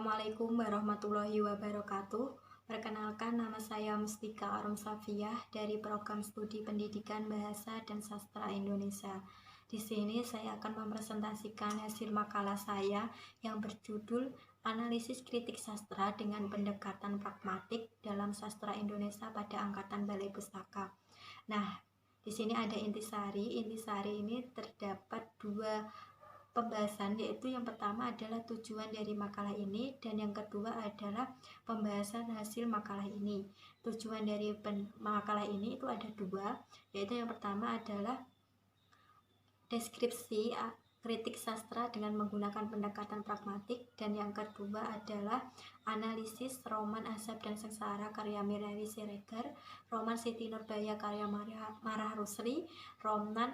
Assalamualaikum warahmatullahi wabarakatuh. Perkenalkan, nama saya Mustika Arum Safiyah dari Program Studi Pendidikan Bahasa dan Sastra Indonesia. Di sini saya akan mempresentasikan hasil makalah saya yang berjudul Analisis Kritik Sastra dengan Pendekatan Pragmatik dalam Sastra Indonesia pada Angkatan Balai Pustaka. Nah, di sini ada intisari. Intisari ini terdapat dua pembahasan, yaitu yang pertama adalah tujuan dari makalah ini dan yang kedua adalah pembahasan hasil makalah ini. Tujuan dari makalah ini itu ada dua, yaitu yang pertama adalah deskripsi kritik sastra dengan menggunakan pendekatan pragmatik, dan yang kedua adalah analisis roman Azab dan Sengsara karya Mirawi Siregar, roman Siti Nurbaya karya Marah Rusli, roman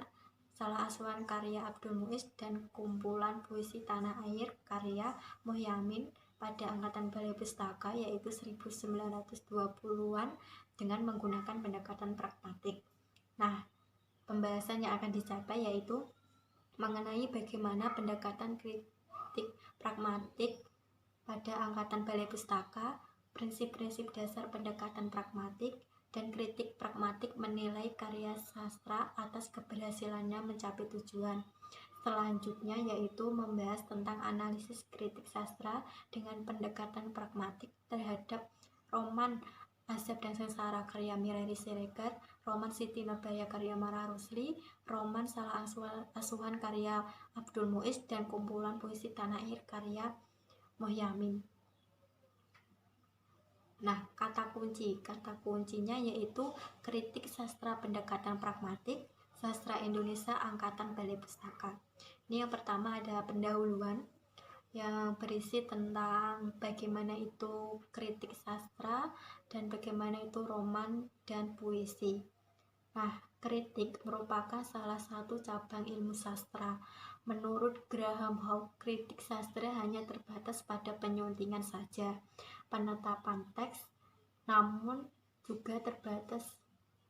Salah Asuhan karya Abdul Muiz, dan kumpulan puisi Tanah Air karya Muhyamin pada angkatan Balai Pustaka, yaitu 1920-an dengan menggunakan pendekatan pragmatik. Nah, pembahasan yang akan dicapai yaitu mengenai bagaimana pendekatan kritik pragmatik pada angkatan Balai Pustaka, prinsip-prinsip dasar pendekatan pragmatik, dan kritik pragmatik menilai karya sastra atas keberhasilannya mencapai tujuan. Selanjutnya yaitu membahas tentang analisis kritik sastra dengan pendekatan pragmatik terhadap roman Azab dan Sengsara karya Mirawi Siregar, roman Siti Nurbaya karya Marah Rusli, roman Salah Asuhan karya Abdul Muiz, dan kumpulan puisi Tanah Air karya Muhyamin. Nah, kata kuncinya yaitu kritik sastra pendekatan pragmatik, sastra Indonesia angkatan Balai Pustaka. Ini yang pertama ada pendahuluan yang berisi tentang bagaimana itu kritik sastra dan bagaimana itu roman dan puisi. Nah, kritik merupakan salah satu cabang ilmu sastra. Menurut Graham Hawke, kritik sastra hanya terbatas pada penyuntingan saja, penetapan teks, namun juga terbatas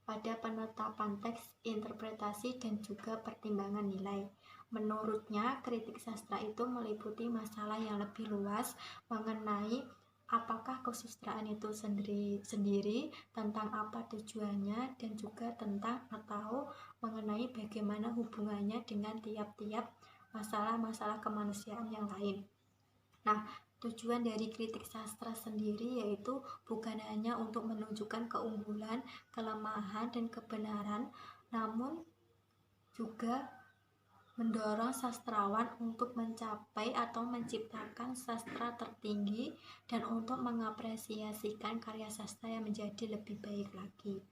pada penetapan teks, interpretasi, dan juga pertimbangan nilai. Menurutnya, kritik sastra itu meliputi masalah yang lebih luas mengenai apakah kesusastraan itu sendiri, tentang apa tujuannya, dan juga tentang atau mengenai bagaimana hubungannya dengan tiap-tiap masalah-masalah kemanusiaan yang lain. Nah, tujuan dari kritik sastra sendiri yaitu bukan hanya untuk menunjukkan keunggulan, kelemahan, dan kebenaran, namun juga mendorong sastrawan untuk mencapai atau menciptakan sastra tertinggi dan untuk mengapresiasikan karya sastra yang menjadi lebih baik lagi.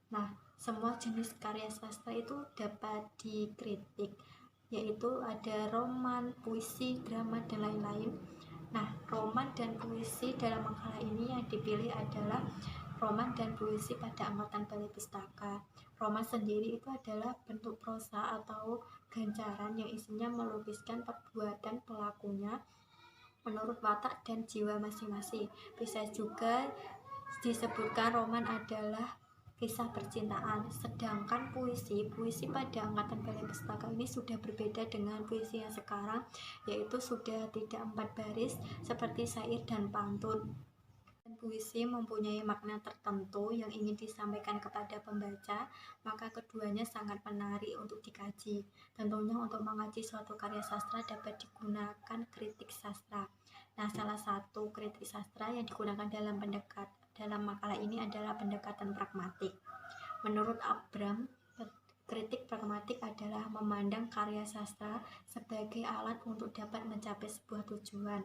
Nah, semua jenis karya sastra itu dapat dikritik, yaitu ada roman, puisi, drama, dan lain-lain. Nah, roman dan puisi dalam makalah ini yang dipilih adalah roman dan puisi pada angkatan Balai Pustaka. Roman sendiri itu adalah bentuk prosa atau gancaran yang isinya melukiskan perbuatan pelakunya menurut watak dan jiwa masing-masing. Bisa juga disebutkan roman adalah kisah percintaan, sedangkan puisi pada angkatan Balai Pustaka ini sudah berbeda dengan puisi yang sekarang, yaitu sudah tidak 4 baris seperti syair dan pantun. Puisi mempunyai makna tertentu yang ingin disampaikan kepada pembaca, maka keduanya sangat menarik untuk dikaji. Tentunya untuk mengaji suatu karya sastra dapat digunakan kritik sastra. Nah, salah satu kritik sastra yang digunakan dalam makalah ini adalah pendekatan pragmatik. Menurut Abram, kritik pragmatik adalah memandang karya sastra sebagai alat untuk dapat mencapai sebuah tujuan.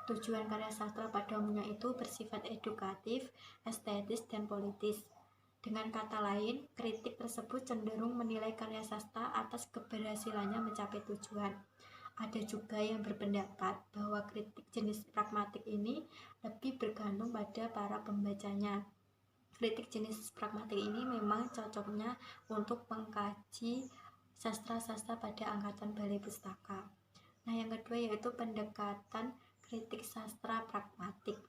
Tujuan karya sastra pada umumnya itu bersifat edukatif, estetis, dan politis. Dengan kata lain, kritik tersebut cenderung menilai karya sastra atas keberhasilannya mencapai tujuan. Ada juga yang berpendapat bahwa kritik jenis pragmatik ini lebih bergantung pada para pembacanya. Kritik jenis pragmatik ini memang cocoknya untuk mengkaji sastra-sastra pada angkatan Balai Pustaka. Nah, yang kedua yaitu pendekatan kritik sastra pragmatik.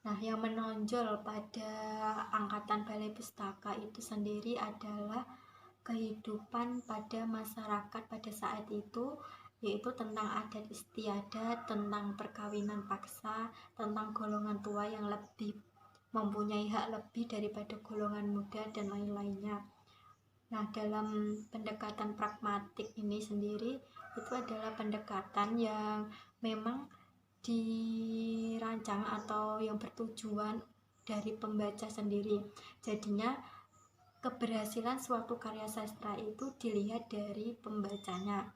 Nah, yang menonjol pada angkatan Balai Pustaka itu sendiri adalah kehidupan pada masyarakat pada saat itu, yaitu tentang adat istiadat, tentang perkawinan paksa, tentang golongan tua yang lebih mempunyai hak lebih daripada golongan muda, dan lain-lainnya. Nah, dalam pendekatan pragmatik ini sendiri, itu adalah pendekatan yang memang dirancang atau yang bertujuan dari pembaca sendiri. Jadinya keberhasilan suatu karya sastra itu dilihat dari pembacanya,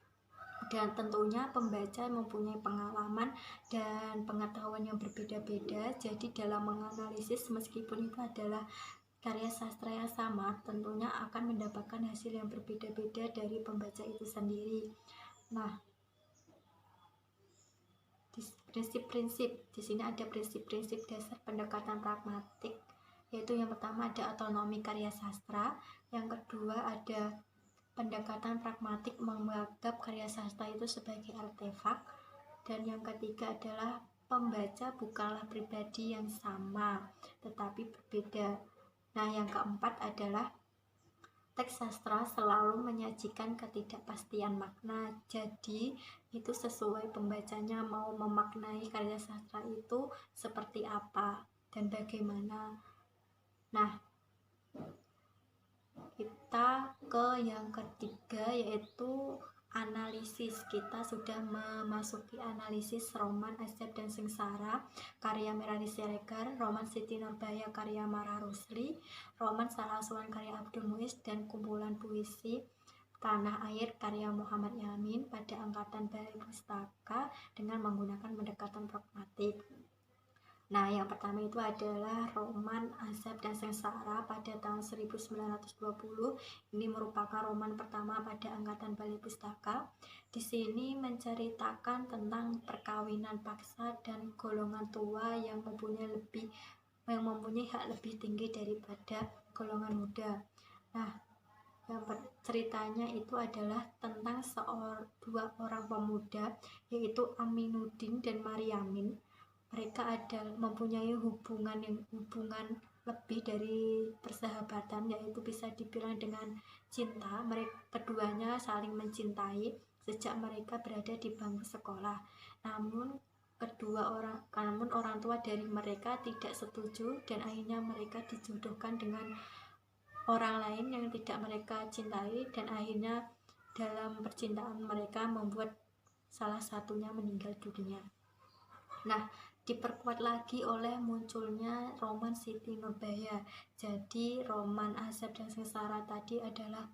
dan tentunya pembaca mempunyai pengalaman dan pengetahuan yang berbeda-beda. Jadi dalam menganalisis, meskipun itu adalah karya sastra yang sama, tentunya akan mendapatkan hasil yang berbeda-beda dari pembaca itu sendiri. Nah, prinsip-prinsip di sini ada prinsip-prinsip dasar pendekatan pragmatik, yaitu yang pertama ada otonomi karya sastra, yang kedua ada pendekatan pragmatik menganggap karya sastra itu sebagai artefak, dan yang ketiga adalah pembaca bukanlah pribadi yang sama tetapi berbeda. Nah, yang keempat adalah teks sastra selalu menyajikan ketidakpastian makna, jadi itu sesuai pembacanya mau memaknai karya sastra itu seperti apa dan bagaimana. Nah, kita ke yang ketiga, yaitu analisis. Kita sudah memasuki analisis roman Azab dan Sengsara karya Merari Siregar, roman Siti Nurbaya karya Mara Rusli, roman Salah Asuhan karya Abdul Muiz, dan kumpulan puisi Tanah Air karya Muhammad Yamin pada angkatan Balai Pustaka dengan menggunakan pendekatan pragmatik. Nah, yang pertama itu adalah roman Azab dan Sengsara pada tahun 1920. Ini merupakan roman pertama pada angkatan Balai Pustaka. Di sini menceritakan tentang perkawinan paksa dan golongan tua yang mempunyai hak lebih tinggi daripada golongan muda. Nah, ceritanya itu adalah tentang dua orang pemuda, yaitu Aminuddin dan Maryamin. Mereka mempunyai hubungan lebih dari persahabatan, yaitu bisa dibilang dengan cinta. Mereka keduanya saling mencintai sejak mereka berada di bangku sekolah. Namun orang tua dari mereka tidak setuju, dan akhirnya mereka dijodohkan dengan orang lain yang tidak mereka cintai, dan akhirnya dalam percintaan mereka membuat salah satunya meninggal dunia. Nah, diperkuat lagi oleh munculnya roman Siti Nurbaya. Jadi roman Azab dan Sengsara tadi adalah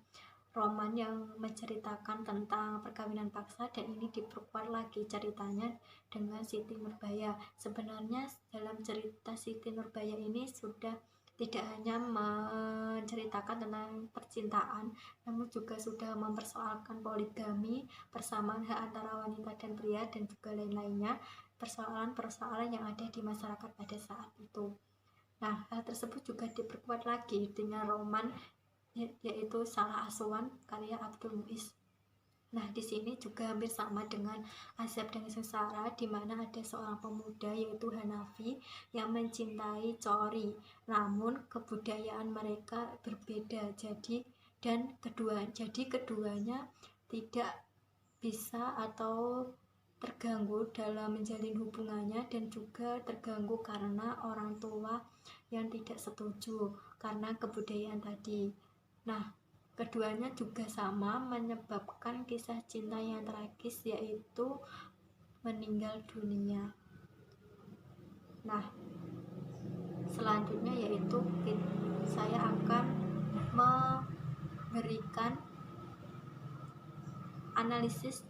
roman yang menceritakan tentang perkawinan paksa, dan ini diperkuat lagi ceritanya dengan Siti Nurbaya. Sebenarnya dalam cerita Siti Nurbaya ini sudah tidak hanya menceritakan tentang percintaan, namun juga sudah mempersoalkan poligami, persamaan hak antara wanita dan pria, dan juga lain-lainnya, persoalan-persoalan yang ada di masyarakat pada saat itu. Nah, hal tersebut juga diperkuat lagi dengan roman yaitu Salah Asuhan karya Abdul Muiz. Nah, di sini juga hampir sama dengan Azab dan Sengsara, di mana ada seorang pemuda yaitu Hanafi yang mencintai Cori, namun kebudayaan mereka berbeda. Jadi keduanya tidak bisa atau terganggu dalam menjalin hubungannya, dan juga terganggu karena orang tua yang tidak setuju karena kebudayaan tadi. Nah, keduanya juga sama menyebabkan kisah cinta yang tragis, yaitu meninggal dunia. Nah, selanjutnya yaitu saya akan memberikan analisis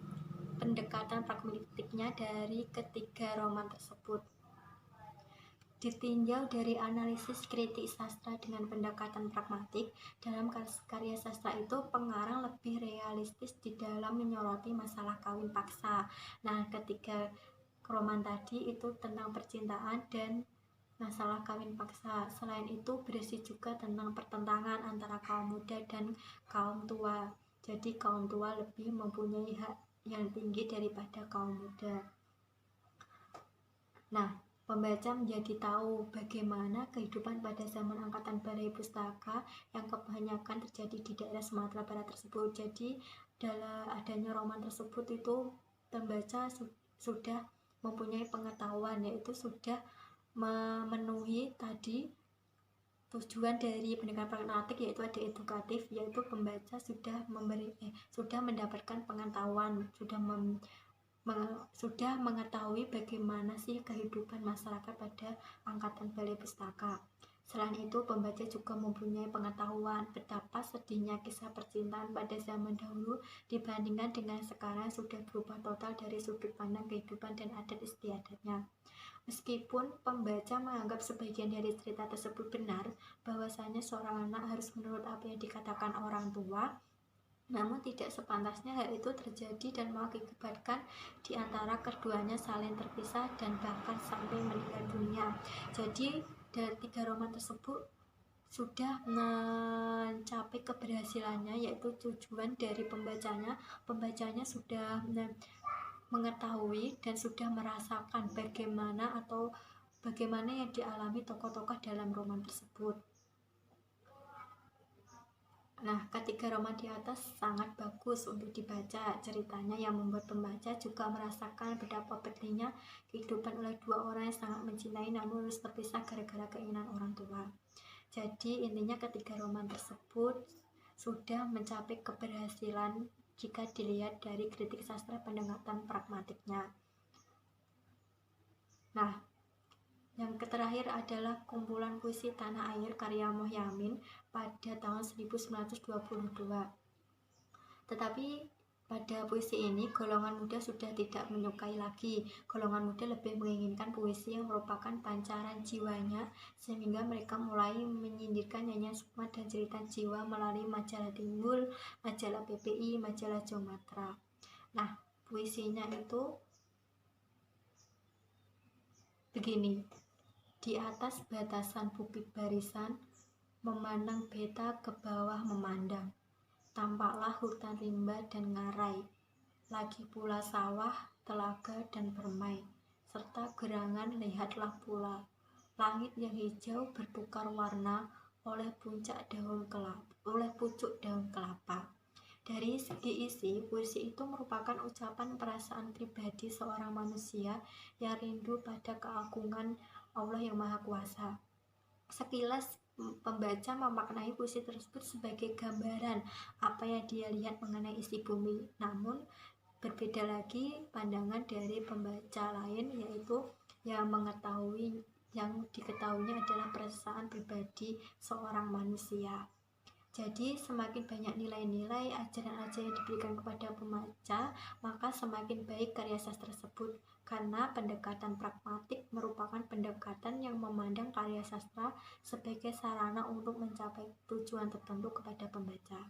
pendekatan pragmatiknya dari ketiga roman tersebut. Ditinjau dari analisis kritik sastra dengan pendekatan pragmatik, dalam karya sastra itu pengarang lebih realistis di dalam menyoroti masalah kawin paksa. Nah, ketiga roman tadi itu tentang percintaan dan masalah kawin paksa. Selain itu berisi juga tentang pertentangan antara kaum muda dan kaum tua. Jadi kaum tua lebih mempunyai hak yang tinggi daripada kaum muda. Nah, pembaca menjadi tahu bagaimana kehidupan pada zaman angkatan Balai Pustaka yang kebanyakan terjadi di daerah Sumatera Barat tersebut. Jadi dalam adanya roman tersebut itu pembaca sudah mempunyai pengetahuan, yaitu sudah memenuhi tadi tujuan dari pendidikan pragmatik, yaitu ada edukatif, yaitu pembaca sudah mendapatkan pengetahuan, sudah mengetahui bagaimana sih kehidupan masyarakat pada angkatan balai pustaka. Selain itu, pembaca juga mempunyai pengetahuan betapa sedihnya kisah percintaan pada zaman dahulu dibandingkan dengan sekarang sudah berubah total dari sudut pandang kehidupan dan adat istiadatnya. Meskipun pembaca menganggap sebagian dari cerita tersebut benar, bahwasanya seorang anak harus menurut apa yang dikatakan orang tua, namun tidak sepantasnya hal itu terjadi dan mengakibatkan di antara keduanya saling terpisah dan bahkan sampai meninggal dunia. Jadi dari 3 roman tersebut sudah mencapai keberhasilannya, yaitu tujuan dari pembacanya sudah mengetahui dan sudah merasakan bagaimana yang dialami tokoh-tokoh dalam roman tersebut. Nah, ketiga roman di atas sangat bagus untuk dibaca. Ceritanya yang membuat pembaca juga merasakan betapa pedihnya kehidupan oleh dua orang yang sangat mencintai namun harus terpisah gara-gara keinginan orang tua. Jadi intinya ketiga roman tersebut sudah mencapai keberhasilan jika dilihat dari kritik sastra pendekatan pragmatiknya. Nah, yang terakhir adalah kumpulan puisi Tanah Air karya Mohyamin pada tahun 1922. Tetapi pada puisi ini golongan muda sudah tidak menyukai lagi. Golongan muda lebih menginginkan puisi yang merupakan pancaran jiwanya, sehingga mereka mulai menyindirkan nyanyian sukma dan cerita jiwa melalui majalah Timbul, majalah PPI, majalah Jomatra. Nah, puisinya itu begini. Di atas batasan bukit barisan, memandang beta ke bawah memandang. Tampaklah hutan rimba dan ngarai, lagi pula sawah, telaga dan permai, serta gerangan lihatlah pula, langit yang hijau bertukar warna oleh puncuk daun kelapa. Dari segi isi, puisi itu merupakan ucapan perasaan pribadi seorang manusia yang rindu pada keagungan Allah yang Maha Kuasa. Sekilas pembaca memaknai puisi tersebut sebagai gambaran apa yang dia lihat mengenai isi bumi. Namun berbeda lagi pandangan dari pembaca lain, yaitu yang diketahuinya adalah perasaan pribadi seorang manusia. Jadi semakin banyak nilai-nilai ajaran-ajaran yang diberikan kepada pembaca, maka semakin baik karya sastra tersebut, karena pendekatan pragmatik merupakan pendekatan yang memandang karya sastra sebagai sarana untuk mencapai tujuan tertentu kepada pembaca.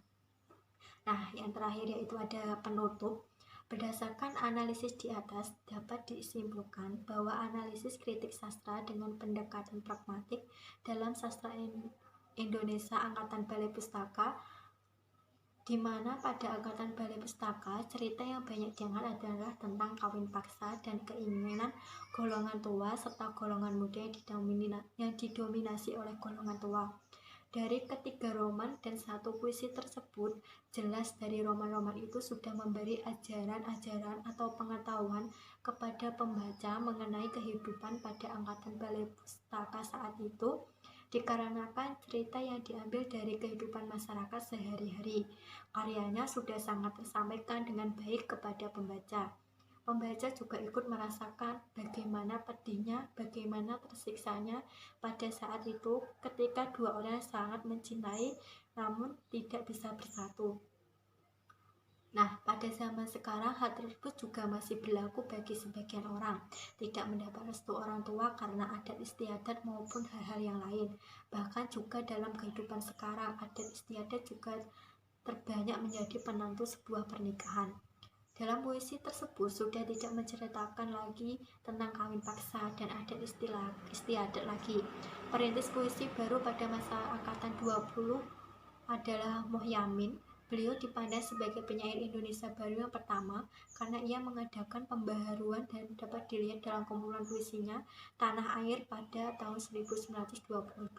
Nah, yang terakhir yaitu ada penutup. Berdasarkan analisis di atas, dapat disimpulkan bahwa analisis kritik sastra dengan pendekatan pragmatik dalam sastra Indonesia Angkatan Balai Pustaka, di mana pada Angkatan Balai Pustaka cerita yang banyak diangkat adalah tentang kawin paksa dan keinginan golongan tua serta golongan muda yang didominasi oleh golongan tua. Dari ketiga roman dan satu puisi tersebut, jelas dari roman-roman itu sudah memberi ajaran-ajaran atau pengetahuan kepada pembaca mengenai kehidupan pada Angkatan Balai Pustaka saat itu, dikarenakan cerita yang diambil dari kehidupan masyarakat sehari-hari. Karyanya sudah sangat tersampaikan dengan baik kepada pembaca. Pembaca juga ikut merasakan bagaimana pedihnya, bagaimana tersiksanya pada saat itu ketika dua orang sangat mencintai namun tidak bisa bersatu. Nah, pada zaman sekarang hal tersebut juga masih berlaku bagi sebagian orang, tidak mendapat restu orang tua karena adat istiadat maupun hal-hal yang lain. Bahkan juga dalam kehidupan sekarang, adat istiadat juga terbanyak menjadi penentu sebuah pernikahan. Dalam puisi tersebut sudah tidak menceritakan lagi tentang kawin paksa dan adat istiadat lagi. Perintis puisi baru pada masa angkatan 20 adalah Mohyamin. Beliau dipandang sebagai penyair Indonesia baru yang pertama karena ia mengadakan pembaharuan dan dapat dilihat dalam kumpulan puisinya Tanah Air pada tahun 1922.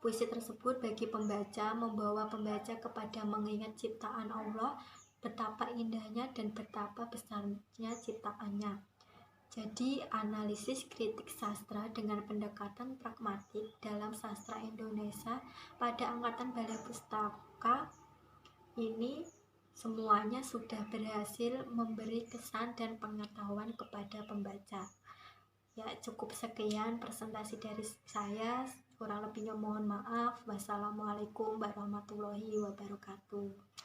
Puisi tersebut bagi pembaca membawa pembaca kepada mengingat ciptaan Allah betapa indahnya dan betapa besarnya ciptaannya. Jadi, analisis kritik sastra dengan pendekatan pragmatik dalam sastra Indonesia pada angkatan Balai Pustaka ini semuanya sudah berhasil memberi kesan dan pengetahuan kepada pembaca. Ya, cukup sekian presentasi dari saya. Kurang lebihnya mohon maaf. Wassalamualaikum warahmatullahi wabarakatuh.